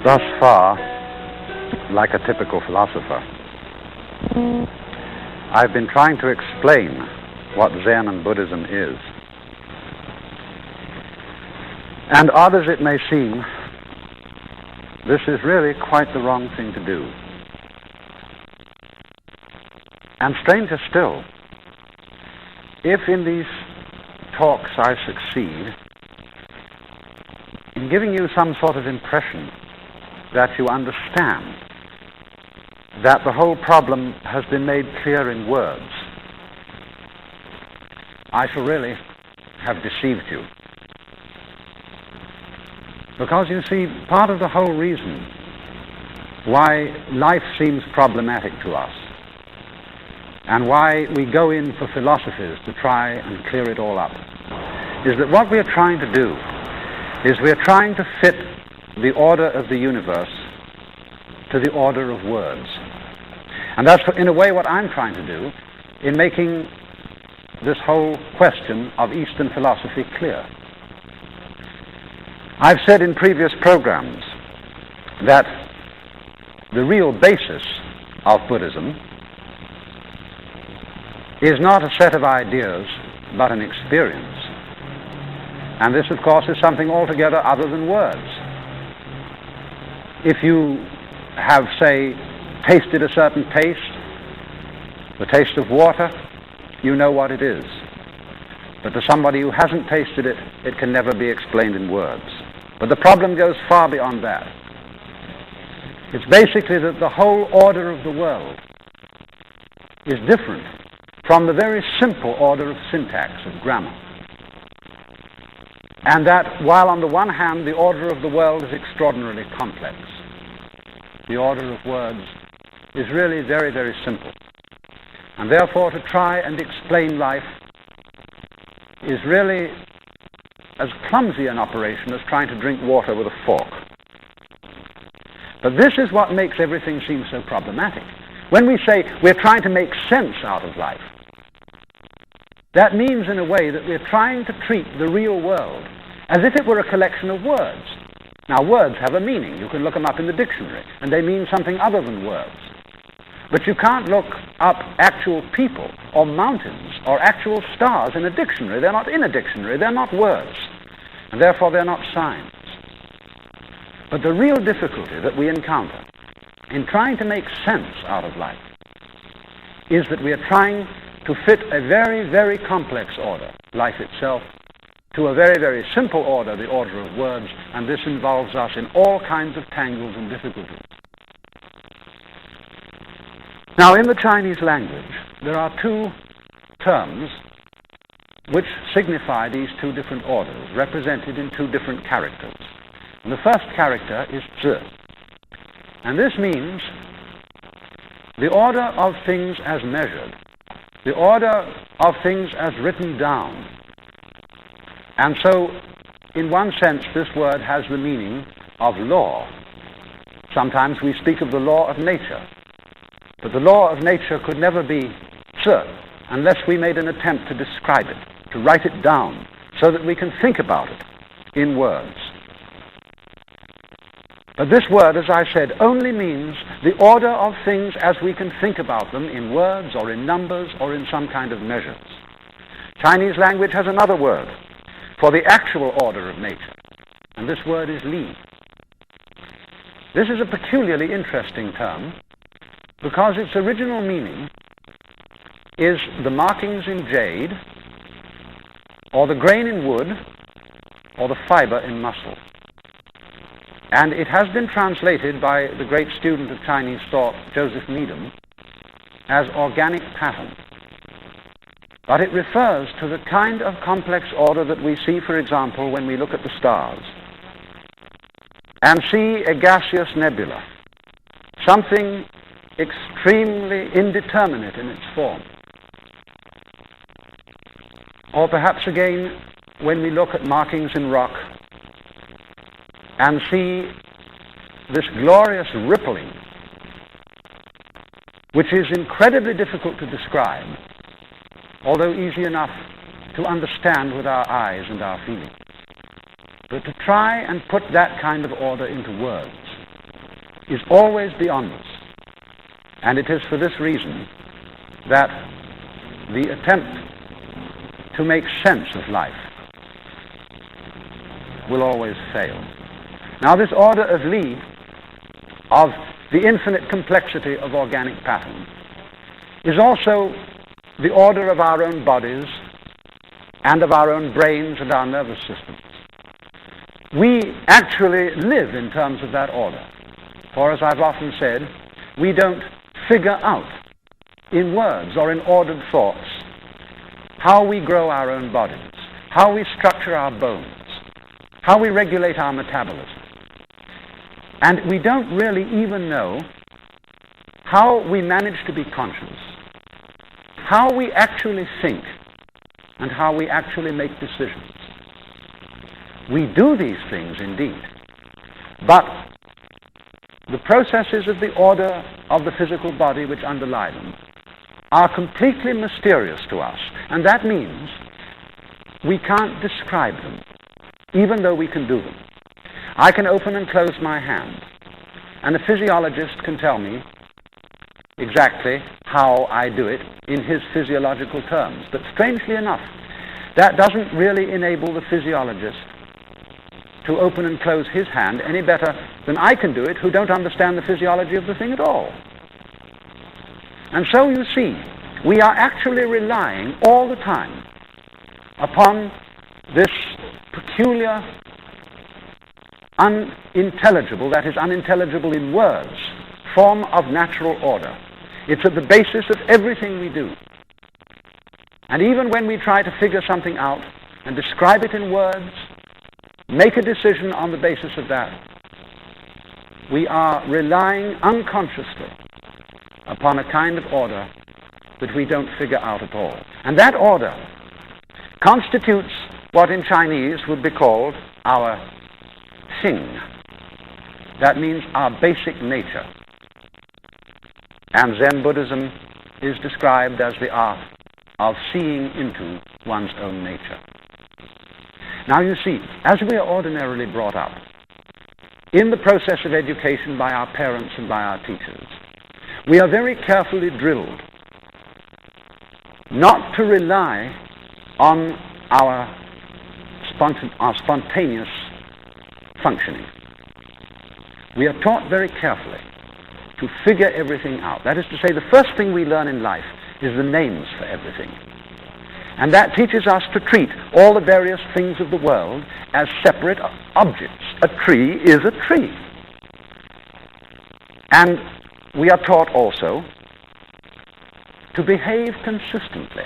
Thus far, like a typical philosopher, I've been trying to explain what Zen and Buddhism is. And odd as it may seem, this is really quite the wrong thing to do. And stranger still, if in these talks I succeed in giving you some sort of impression that you understand that the whole problem has been made clear in words, I shall really have deceived you. Because you see, part of the whole reason why life seems problematic to us and why we go in for philosophies to try and clear it all up is that what we are trying to do is we are trying to fit the order of the universe to the order of words. And that's, in a way, what I'm trying to do in making this whole question of Eastern philosophy clear. I've said in previous programs that the real basis of Buddhism is not a set of ideas, but an experience. And this, of course, is something altogether other than words. If you have, say, tasted a certain taste, the taste of water, you know what it is. But to somebody who hasn't tasted it, it can never be explained in words. But the problem goes far beyond that. It's basically that the whole order of the world is different from the very simple order of syntax, of grammar. And that while on the one hand the order of the world is extraordinarily complex, the order of words is really very, very simple. And therefore to try and explain life is really as clumsy an operation as trying to drink water with a fork. But this is what makes everything seem so problematic. When we say we're trying to make sense out of life, that means in a way that we're trying to treat the real world as if it were a collection of words. Now, words have a meaning. You can look them up in the dictionary, and they mean something other than words. But you can't look up actual people or mountains or actual stars in a dictionary. They're not in a dictionary. They're not words. And therefore, they're not signs. But the real difficulty that we encounter in trying to make sense out of life is that we are trying to fit a very, very complex order, life itself, to a very, very simple order, the order of words, and this involves us in all kinds of tangles and difficulties. Now, in the Chinese language, there are two terms which signify these two different orders, represented in two different characters. And the first character is zi, and this means the order of things as measured, the order of things as written down. And so, in one sense, this word has the meaning of law. Sometimes we speak of the law of nature, but the law of nature could never be certain unless we made an attempt to describe it, to write it down, so that we can think about it in words. But this word, as I said, only means the order of things as we can think about them in words or in numbers or in some kind of measures. Chinese language has another word for the actual order of nature, and this word is li. This is a peculiarly interesting term because its original meaning is the markings in jade, or the grain in wood, or the fiber in muscle. And it has been translated by the great student of Chinese thought, Joseph Needham, as organic pattern. But it refers to the kind of complex order that we see, for example, when we look at the stars and see a gaseous nebula, something extremely indeterminate in its form. Or perhaps again, when we look at markings in rock and see this glorious rippling, which is incredibly difficult to describe, although easy enough to understand with our eyes and our feelings. But to try and put that kind of order into words is always beyond us. And it is for this reason that the attempt to make sense of life will always fail. Now, this order of Lee, of the infinite complexity of organic pattern, is also the order of our own bodies and of our own brains and our nervous systems. We actually live in terms of that order. For as I've often said, we don't figure out in words or in ordered thoughts how we grow our own bodies, how we structure our bones, how we regulate our metabolism. And we don't really even know how we manage to be conscious, how we actually think, and how we actually make decisions. We do these things indeed, but the processes of the order of the physical body which underlie them are completely mysterious to us, and that means we can't describe them, even though we can do them. I can open and close my hand, and a physiologist can tell me exactly how I do it in his physiological terms. But strangely enough, that doesn't really enable the physiologist to open and close his hand any better than I can do it, who don't understand the physiology of the thing at all. And so you see, we are actually relying all the time upon this peculiar, unintelligible, that is unintelligible in words, form of natural order. It's at the basis of everything we do. And even when we try to figure something out and describe it in words, make a decision on the basis of that, we are relying unconsciously upon a kind of order that we don't figure out at all. And that order constitutes what in Chinese would be called our Xing. That means our basic nature. And Zen Buddhism is described as the art of seeing into one's own nature. Now you see, as we are ordinarily brought up, in the process of education by our parents and by our teachers, we are very carefully drilled not to rely on our spontaneous functioning. We are taught very carefully to figure everything out. That is to say, the first thing we learn in life is the names for everything. And that teaches us to treat all the various things of the world as separate objects. A tree is a tree. And we are taught also to behave consistently,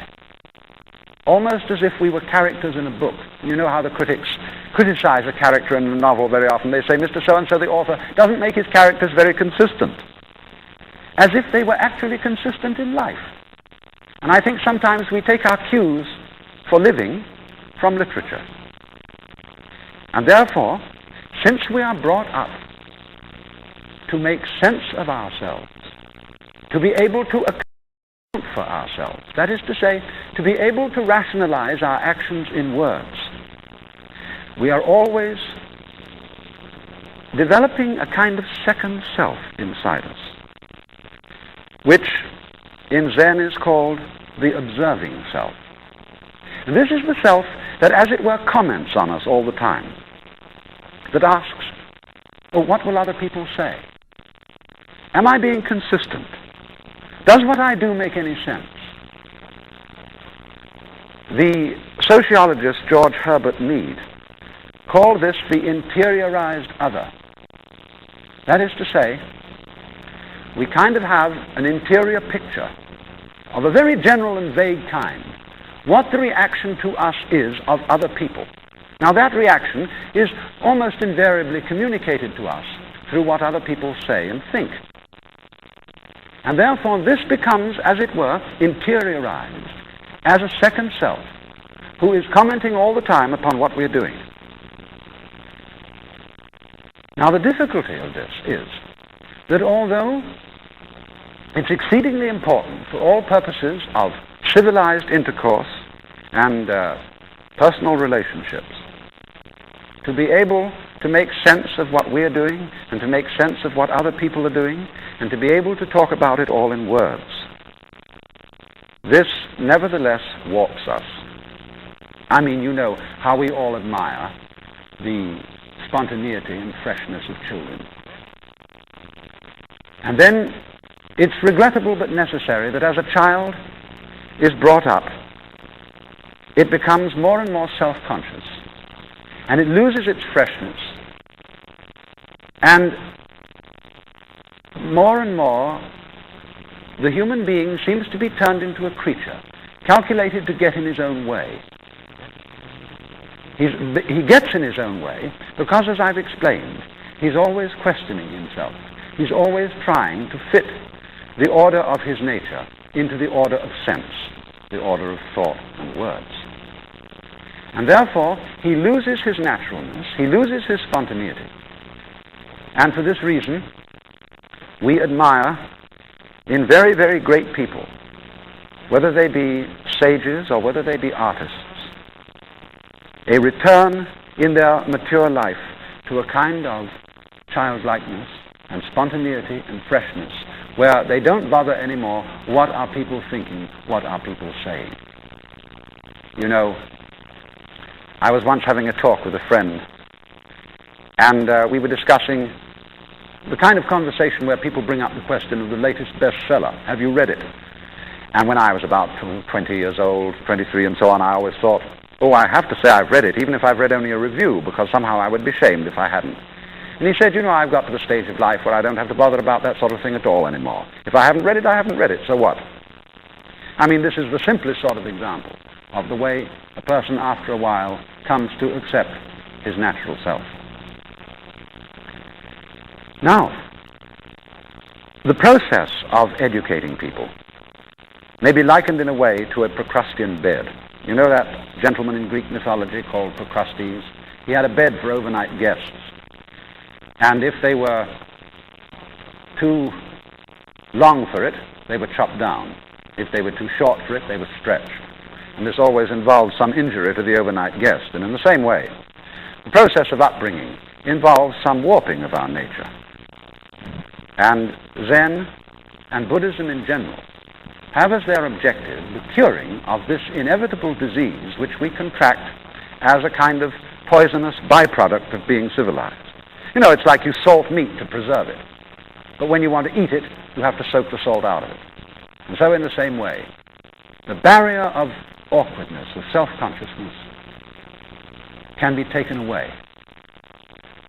almost as if we were characters in a book. You know how the critics criticize a character in a novel very often. They say, Mr. So-and-so, the author, doesn't make his characters very consistent, as if they were actually consistent in life. And I think sometimes we take our cues for living from literature. And therefore, since we are brought up to make sense of ourselves, to be able to account for ourselves, that is to say, to be able to rationalize our actions in words, we are always developing a kind of second self inside us, which in Zen is called the observing self. And this is the self that, as it were, comments on us all the time, that asks, oh, what will other people say? Am I being consistent? Does what I do make any sense? The sociologist George Herbert Mead called this the interiorized other. That is to say, we kind of have an interior picture of a very general and vague kind, what the reaction to us is of other people. Now that reaction is almost invariably communicated to us through what other people say and think. And therefore this becomes, as it were, interiorized as a second self who is commenting all the time upon what we're doing. Now the difficulty of this is that although it's exceedingly important for all purposes of civilized intercourse and personal relationships to be able to make sense of what we're doing and to make sense of what other people are doing and to be able to talk about it all in words. This, nevertheless, warps us. I mean, you know how we all admire the spontaneity and freshness of children. And then it's regrettable but necessary that as a child is brought up, it becomes more and more self-conscious, and it loses its freshness, and more, the human being seems to be turned into a creature, calculated to get in his own way. He gets in his own way because, as I've explained, he's always questioning himself. He's always trying to fit the order of his nature into the order of sense, the order of thought and words. And therefore, he loses his naturalness, he loses his spontaneity. And for this reason, we admire in very, very great people, whether they be sages or whether they be artists, a return in their mature life to a kind of childlikeness and spontaneity and freshness where they don't bother anymore what are people thinking, what are people saying. You know, I was once having a talk with a friend, and we were discussing the kind of conversation where people bring up the question of the latest bestseller. Have you read it? And when I was about 20 years old, 23 and so on, I always thought, oh, I have to say I've read it, even if I've read only a review, because somehow I would be shamed if I hadn't. And he said, you know, I've got to the stage of life where I don't have to bother about that sort of thing at all anymore. If I haven't read it, I haven't read it, so what? I mean, this is the simplest sort of example of the way a person after a while comes to accept his natural self. Now, the process of educating people may be likened in a way to a Procrustean bed. You know that gentleman in Greek mythology called Procrustes? He had a bed for overnight guests. And if they were too long for it, they were chopped down. If they were too short for it, they were stretched. And this always involved some injury to the overnight guest. And in the same way, the process of upbringing involves some warping of our nature. And Zen and Buddhism in general have as their objective the curing of this inevitable disease which we contract as a kind of poisonous byproduct of being civilized. You know, it's like you salt meat to preserve it. But when you want to eat it, you have to soak the salt out of it. And so in the same way, the barrier of awkwardness, of self-consciousness, can be taken away.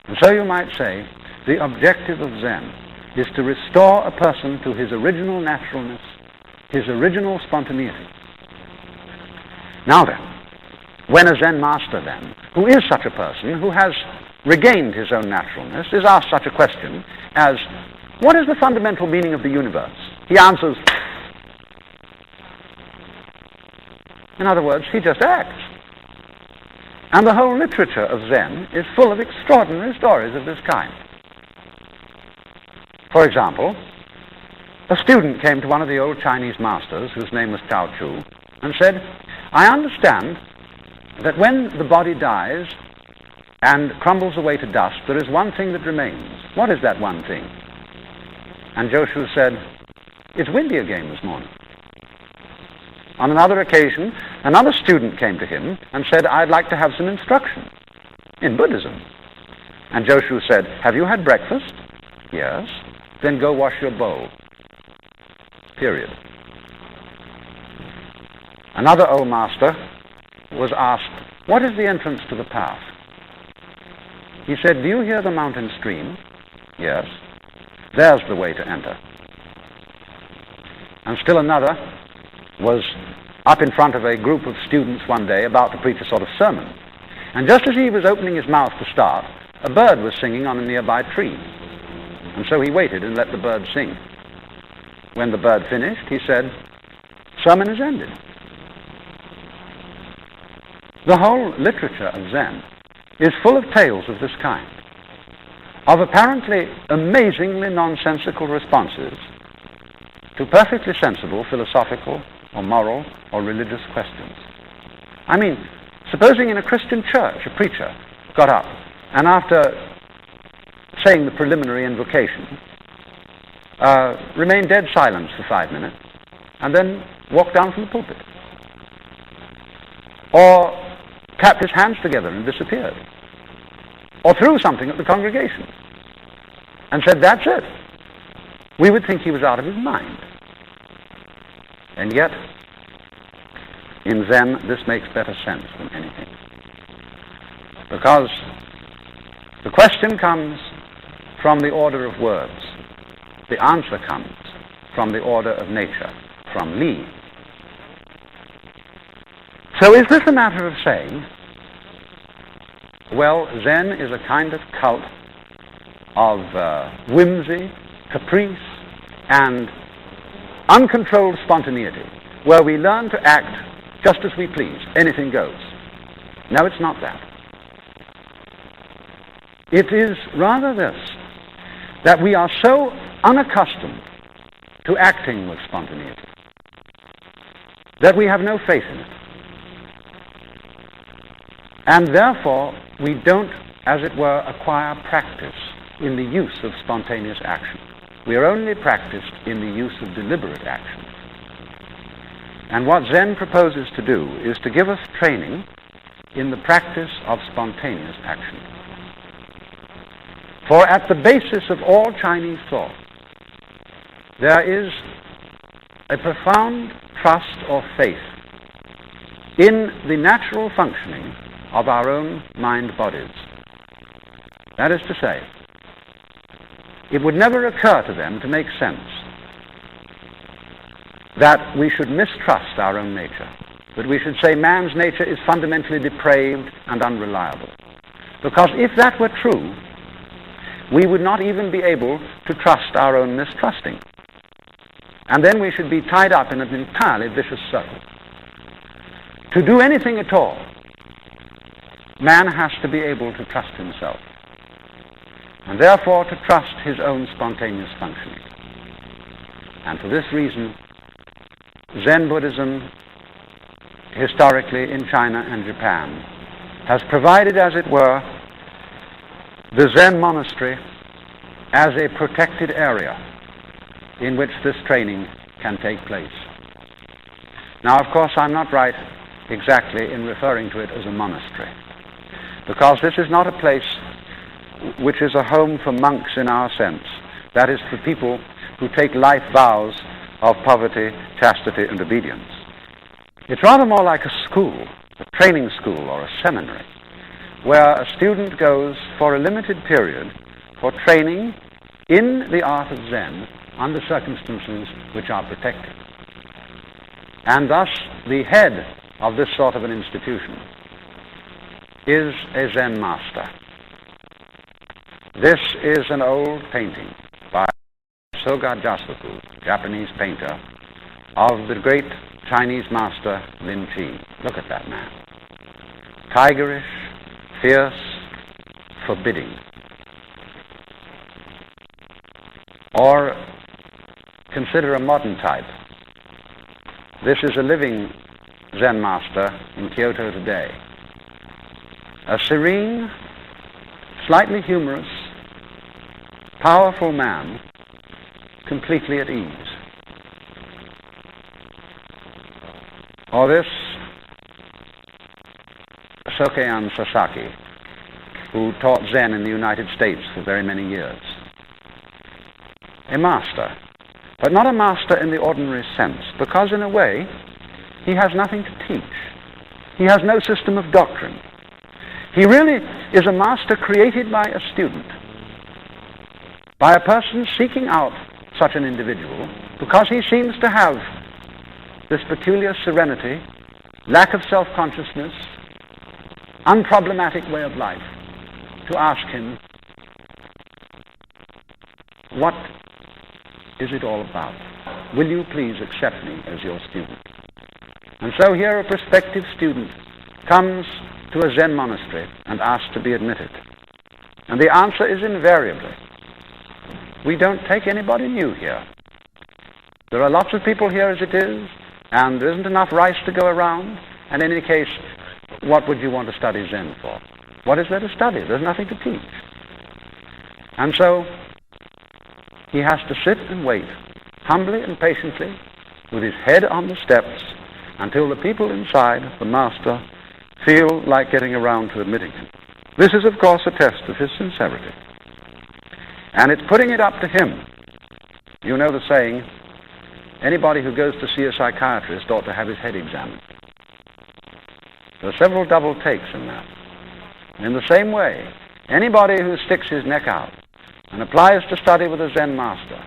And so you might say, the objective of Zen is to restore a person to his original naturalness, his original spontaneity. Now then, when a Zen master then, who is such a person, who has regained his own naturalness, is asked such a question as, what is the fundamental meaning of the universe? He answers, in other words, he just acts. And the whole literature of Zen is full of extraordinary stories of this kind. For example, a student came to one of the old Chinese masters, whose name was Chao Chu, and said, I understand that when the body dies and crumbles away to dust, there is one thing that remains. What is that one thing? And Joshu said, it's windy again this morning. On another occasion, another student came to him and said, I'd like to have some instruction in Buddhism. And Joshu said, have you had breakfast? Yes. Then go wash your bowl. Period. Another old master was asked, what is the entrance to the path? He said, do you hear the mountain stream? Yes. There's the way to enter. And still another was up in front of a group of students one day about to preach a sort of sermon. And just as he was opening his mouth to start, a bird was singing on a nearby tree. And so he waited and let the bird sing. When the bird finished, he said, sermon is ended. The whole literature of Zen is full of tales of this kind, of apparently amazingly nonsensical responses to perfectly sensible philosophical or moral or religious questions. I mean, supposing in a Christian church a preacher got up and after saying the preliminary invocation, remained dead silent for 5 minutes, and then walked down from the pulpit. Or clapped his hands together and disappeared. Or threw something at the congregation and said, "That's it." We would think he was out of his mind. And yet, in Zen, this makes better sense than anything. Because the question comes from the order of words. The answer comes from the order of nature, from Li. So is this a matter of saying, well, Zen is a kind of cult of whimsy, caprice, and uncontrolled spontaneity, where we learn to act just as we please, anything goes? No, it's not that. It is rather this, that we are so unaccustomed to acting with spontaneity that we have no faith in it. And therefore, we don't, as it were, acquire practice in the use of spontaneous action. We are only practiced in the use of deliberate action. And what Zen proposes to do is to give us training in the practice of spontaneous action. For at the basis of all Chinese thought, there is a profound trust or faith in the natural functioning of our own mind bodies. That is to say, it would never occur to them to make sense that we should mistrust our own nature, that we should say man's nature is fundamentally depraved and unreliable. Because if that were true, we would not even be able to trust our own mistrusting. And then we should be tied up in an entirely vicious circle. To do anything at all, man has to be able to trust himself, and therefore to trust his own spontaneous functioning. And for this reason, Zen Buddhism, historically in China and Japan, has provided, as it were, the Zen monastery as a protected area in which this training can take place. Now, of course, I'm not right exactly in referring to it as a monastery, because this is not a place which is a home for monks in our sense. That is for people who take life vows of poverty, chastity, and obedience. It's rather more like a school, a training school or a seminary, where a student goes for a limited period for training in the art of Zen under circumstances which are protected. And thus, the head of this sort of an institution is a Zen master. This is an old painting by Soga Jasoku, Japanese painter, of the great Chinese master Lin Chi. Look at that man. Tigerish, fierce, forbidding. Or consider a modern type. This is a living Zen master in Kyoto today. A serene, slightly humorous, powerful man, completely at ease. Or this Sokean Sasaki, who taught Zen in the United States for very many years. A master, but not a master in the ordinary sense, because in a way, he has nothing to teach. He has no system of doctrine. He really is a master created by a student, by a person seeking out such an individual, because he seems to have this peculiar serenity, lack of self-consciousness, unproblematic way of life, to ask him, what is it all about? Will you please accept me as your student? And so here a prospective student comes to a Zen monastery and asks to be admitted. And the answer is invariably, we don't take anybody new here. There are lots of people here as it is, and there isn't enough rice to go around. And in any case, what would you want to study Zen for? What is there to study? There's nothing to teach. And so he has to sit and wait, humbly and patiently, with his head on the steps, until the people inside, the master, feel like getting around to admitting him. This is, of course, a test of his sincerity. And it's putting it up to him. You know the saying, anybody who goes to see a psychiatrist ought to have his head examined. There are several double takes in that. In the same way, anybody who sticks his neck out and applies to study with a Zen master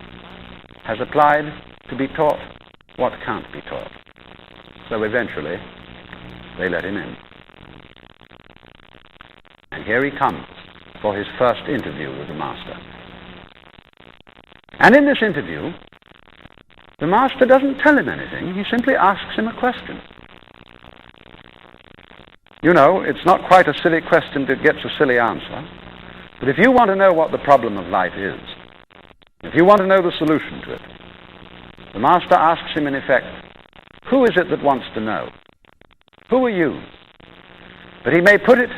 has applied to be taught what can't be taught. So eventually, they let him in. And here he comes for his first interview with the master. And in this interview, the master doesn't tell him anything. He simply asks him a question. You know, it's not quite a silly question that gets a silly answer. But if you want to know what the problem of life is, if you want to know the solution to it, the master asks him in effect, who is it that wants to know? Who are you? But he may put it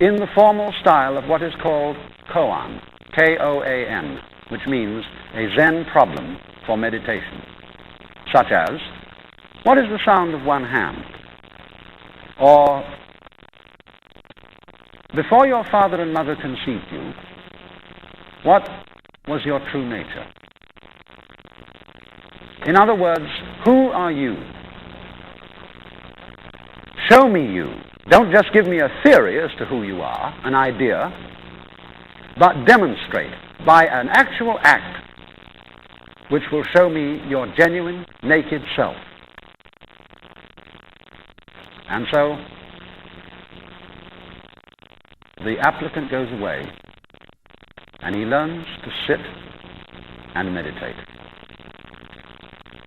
in the formal style of what is called koan, K-O-A-N, which means a Zen problem for meditation, such as, what is the sound of one hand? Or, before your father and mother conceived you, what was your true nature? In other words, who are you? Show me you. Don't just give me a theory as to who you are, an idea, but demonstrate by an actual act which will show me your genuine, naked self. And so, the applicant goes away, and he learns to sit and meditate.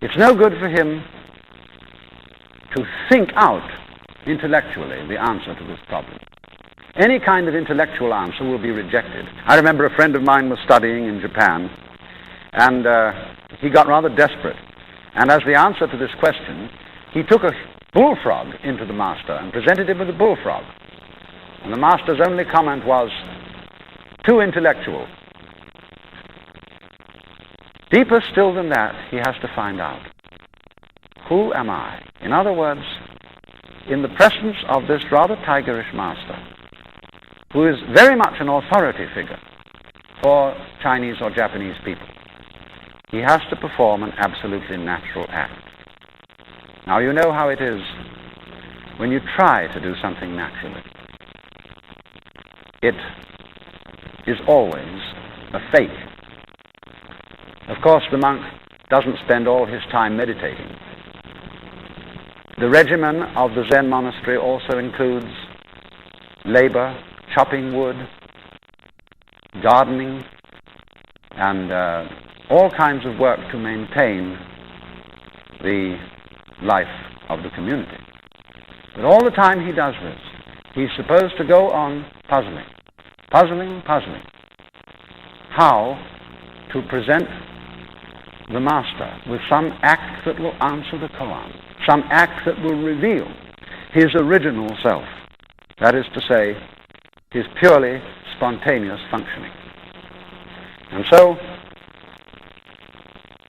It's no good for him to think out intellectually the answer to this problem. Any kind of intellectual answer will be rejected. I remember a friend of mine was studying in Japan, and he got rather desperate. And as the answer to this question, he took a bullfrog into the master and presented him with a bullfrog. And the master's only comment was, too intellectual. Deeper still than that, he has to find out, who am I? In other words, in the presence of this rather tigerish master, who is very much an authority figure for Chinese or Japanese people, he has to perform an absolutely natural act. Now, you know how it is when you try to do something naturally. It is always a fake. Of course, the monk doesn't spend all his time meditating. The regimen of the Zen monastery also includes labor, chopping wood, gardening, and all kinds of work to maintain the life of the community. But all the time he does this, he's supposed to go on puzzling, how to present the master with some act that will answer the koan, some act that will reveal his original self, that is to say, his purely spontaneous functioning. And so,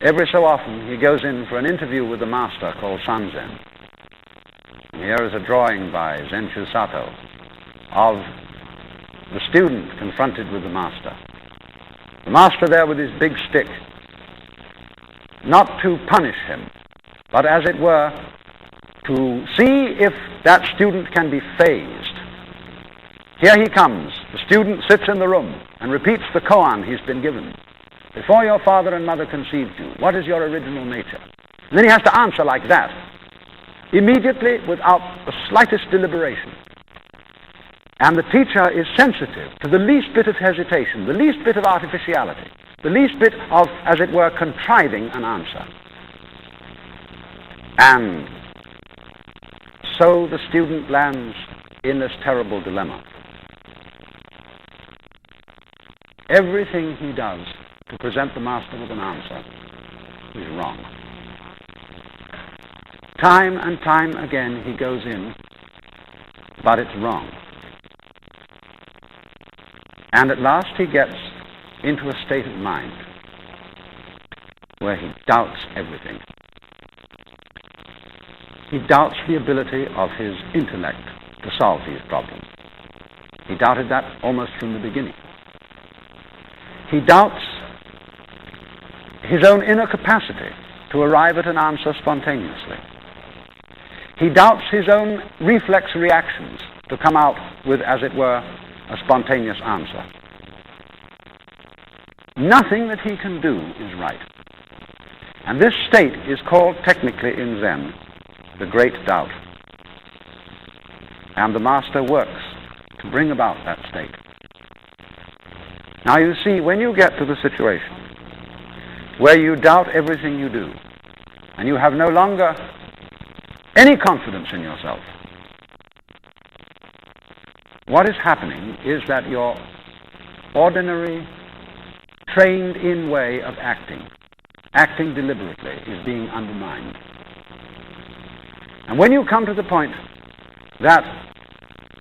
every so often he goes in for an interview with the master called Sanzen. And here is a drawing by Zenchu Sato of the student confronted with the master. The master there with his big stick, not to punish him, but as it were, to see if that student can be phased. Here he comes. The student sits in the room and repeats the koan he's been given. Before your father and mother conceived you, what is your original nature? And then he has to answer like that, immediately, without the slightest deliberation. And the teacher is sensitive to the least bit of hesitation, the least bit of artificiality, the least bit of, as it were, contriving an answer. And so the student lands in this terrible dilemma. Everything he does to present the master with an answer is wrong. Time and time again he goes in, but it's wrong. And at last he gets into a state of mind where he doubts everything. He doubts the ability of his intellect to solve these problems. He doubted that almost from the beginning. He doubts his own inner capacity to arrive at an answer spontaneously. He doubts his own reflex reactions to come out with, as it were, a spontaneous answer. Nothing that he can do is right. And this state is called technically in Zen the great doubt. And the master works to bring about that state. Now you see, when you get to the situation where you doubt everything you do, and you have no longer any confidence in yourself, what is happening is that your ordinary, trained-in way of acting deliberately, is being undermined. And when you come to the point that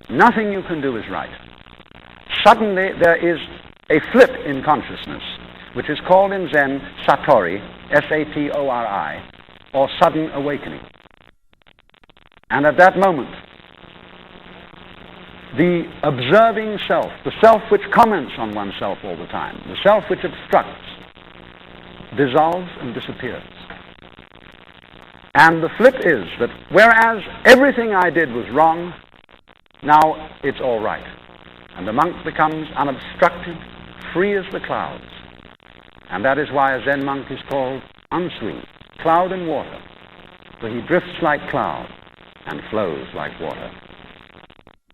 nothing you can do is right, suddenly there is a flip in consciousness, which is called in Zen satori, S-A-T-O-R-I, or sudden awakening. And at that moment, the observing self, the self which comments on oneself all the time, the self which obstructs, dissolves and disappears. And the flip is that whereas everything I did was wrong, now it's all right. And the monk becomes unobstructed, free as the clouds. And that is why a Zen monk is called Ansui, cloud and water, for he drifts like cloud and flows like water.